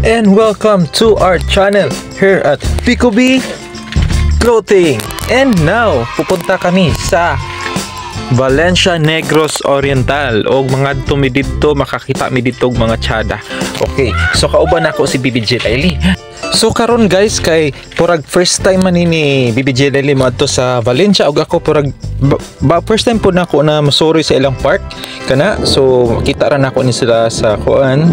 and welcome to our channel here at Picobi Clothing. And now, pupunta kami sa Valencia Negros Oriental o mga tumi dito, makakita mi dito mga tsada. Okay, so kauban ako si BBJ Laili. So karon guys, kay purag first time man ni BBJ Laili madto sa Valencia, ug ako purag first time po nako na masuri sa ilang park kana. So makita ra nako ni sila sa kuan,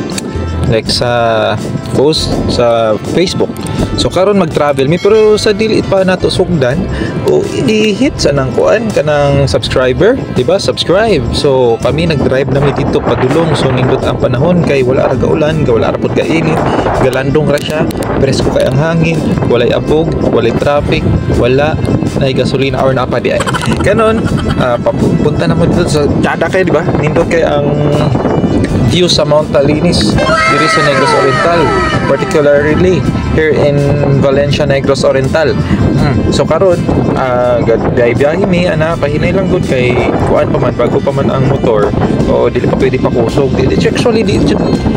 like sa post sa Facebook. So karon mag-travel mi, pero sa dili pa nato sugdan o i-hit sa nang kuan kanang subscriber, di ba? Subscribe. So kami nag-drive na mi dito padulong. So nindot ang panahon kay wala ra gaulan, wala ra pud ka init, galandong ra siya, presko kay ang hangin, walay abog, walay traffic, wala na gasolina or napa di ay. Kanon papunta naman dito sa tsada kay, di ba? Nindot kay ang view sa Mount Talinis diri sa Negros Oriental, particularly here in Valencia Negros Oriental. So karon biyahe mi ana, pahinay lang gud kay kuan pa man, bago pa man ang motor o dili pa pwede pakusog. Actually di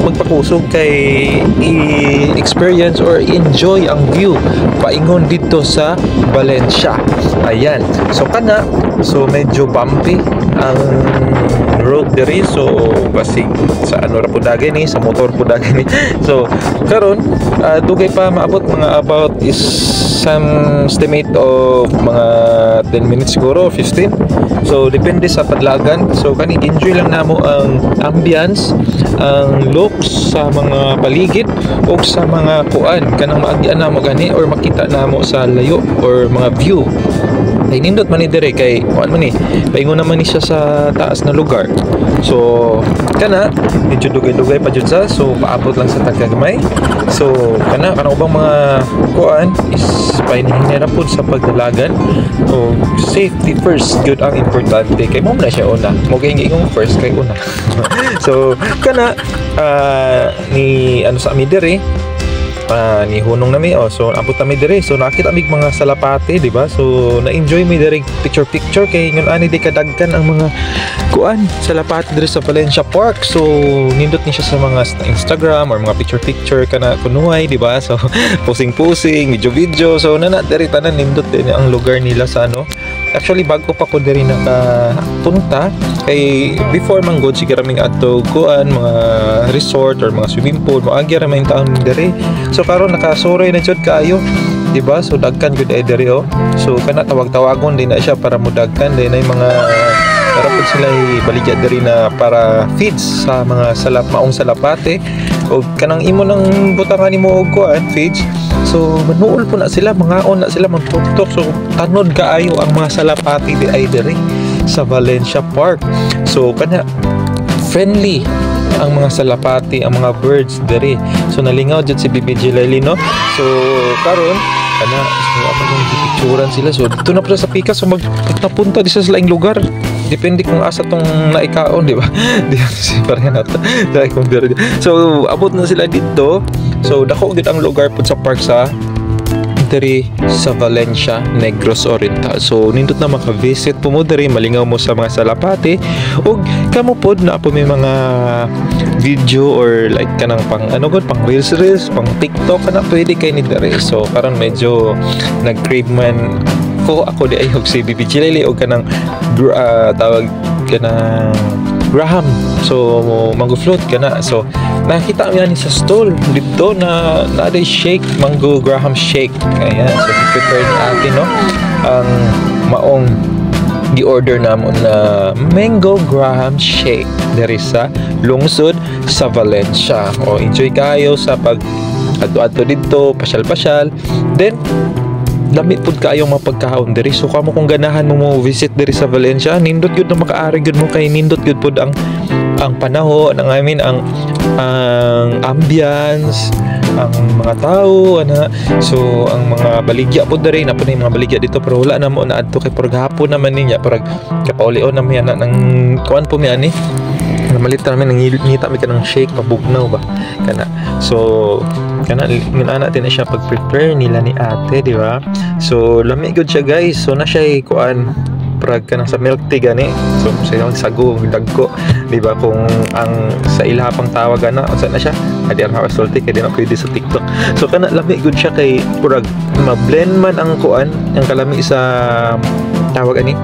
magpakusog kay i-experience or enjoy ang view paingon dito sa Valencia. Ayan, so kana, so medyo bumpy ang road diri, so basig sa ano ra pud ni, sa motor pud ni. So karon dugay pa maabot mga about is some estimate of mga 10 minutes siguro, 15. So depende sa padlagan. So kani enjoy lang namo ang ambience, ang looks sa mga paligid o sa mga kuan kanang maagian namo gani or makita namo sa layo or mga view. Ay nindot man ni dire kay kuan man ni, paingon naman ni siya sa taas na lugar. So kana medyo dugay-dugay pa jud sa, so paabot lang sa Tagagmay. So kana ubang mga kuan is pahinira pud sa pagdalagan. So safety first good ang importante kay mo na siya una, mo kay ingong first kay una. So kana ni ano sa ami dire, ni hunong nami, so abot kami dire, so nakita mig mga salapate, di ba? So na-enjoy mi dire picture kay ngon ani di kadagkan ang mga kuan salapate dire sa Valencia Park. So nindot ni siya sa mga Instagram or mga picture kana kunuhay, di ba? So posing video. So nana dire tanan nindot din ang lugar nila sa ano. Actually bago pa ko diri nakapunta kay before man god sigara ming adto kuan mga resort or mga swimming pool, moagi ra man taon diri. So karon nakasuroy na jud kaayo, di ba? So dagkan gud ay diri oh. So kana tawag-tawagon din na siya para mudagkan din ay mga para pud sila baligya diri na para feeds sa mga maong salapate o kanang imo nang butangan nimo og kuan feeds. So manuol po na sila, mangaon na sila, magtuktok. So tanod kaayo ang mga salapati di ay diri sa Valencia Park. So kana friendly ang mga salapati, ang mga birds diri. So nalingaw jud si BBJ Laili, no? So karon kana so ako nang picturean sila. So dito na pala sa Pikas, so magtapunta di sa laing lugar. Depende kung asa tong naikaon, di ba? Di si pareha nato. So abot na sila dito. So dako gid ang lugar pud sa park sa diri sa Valencia Negros Oriental. So nindot na maka-visit po mo diri, malingaw mo sa mga salapate ug kamo pod na po may mga video or like kanang pang ano gud, pang reels, pang TikTok kana pwede kay ni diri. So karon medyo nag-crave man ko ako di ayog si BBJ Laili o kanang tawag kanang Graham. So mango float kana. So nakita mo yan sa stall dito na naday shake, mango Graham shake. Ayan, so prepare ni ate, no, ang maong gi-order namon na mango Graham shake diri sa lungsod sa Valencia. O enjoy kayo sa pag adto dito, pasyal. Then lamit pud kayong mapagkahon diri. So kamo kung ganahan mo visit diri sa Valencia, nindot gyud na makaari gyud mo kay nindot gyud pud ang panahon, ang ambience, ang mga tao ana. So ang mga baligya pud diri, na pud mga baligya dito pero wala na mo na adto kay purag hapon naman niya, purag kapauli-on na mi ana nang kuan po mi ani. Malita namin nangita mi kanang shake pabugnaw ba kana. So kana ngana natin na siya pag-prepare nila ni ate, di ba? So lami gud siya guys. So na siya kuan prag ka na sa milk tea gani. So sa sago dagko, di ba, kung ang sa ilaha pang tawag na unsa na siya, adi ra sulti kay di na pwede sa TikTok. So kana lami gud siya kay prag ma-blend man ang kuan, ang kalami sa tawag ani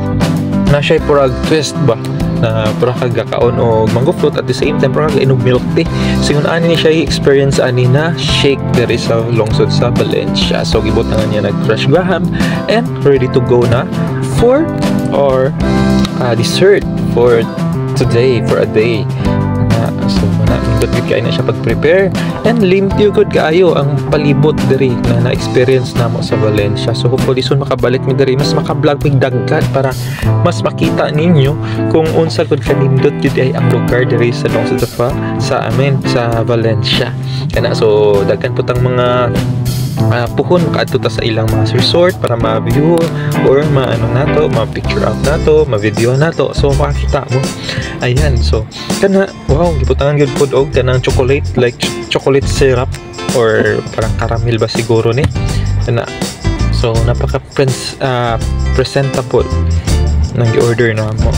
na siya prag twist ba na para kagakaon o mango fruit at the same time para kainog milk tea. So yun ani siya experience ani na shake diri sa lungsod sa Valencia. So gibutangan niya nag fresh graham and ready to go na for or dessert for today, for a day. So nindot gid kay na siya pag-prepare and limpyo gud kaayo ang palibot diri na na-experience namo sa Valencia. So hopefully soon makabalik mi diri, mas maka-vlog mig daghan para mas makita ninyo kung unsa gud kanindot jud ay ang lugar diri sa lungsod sa amin sa Valencia. Kana so daghan putang mga puhon kaadto ta sa ilang mga resort para ma-view or ma-ano nato, ma-picture out nato, ma-video nato. So makita mo. Ayan, so kana wow, giputangan gyud pod og kanang chocolate, like chocolate syrup or parang caramel ba siguro ni. Kana so napaka presentable nang gi-order na mo.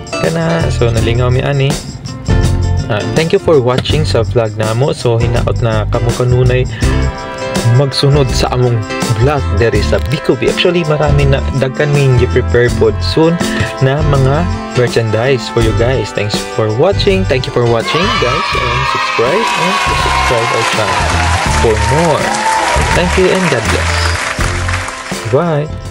Kana so nalingaw mi ani. Thank you for watching sa vlog namo. So hinaot na kamo kanunay magsunod sa among vlog dere sa Bicovi. Actually marami na daghan ning gi-prepare pod soon na mga merchandise for you guys. Thanks for watching. Thank you for watching guys, and subscribe our channel for more. Thank you and God bless. Bye.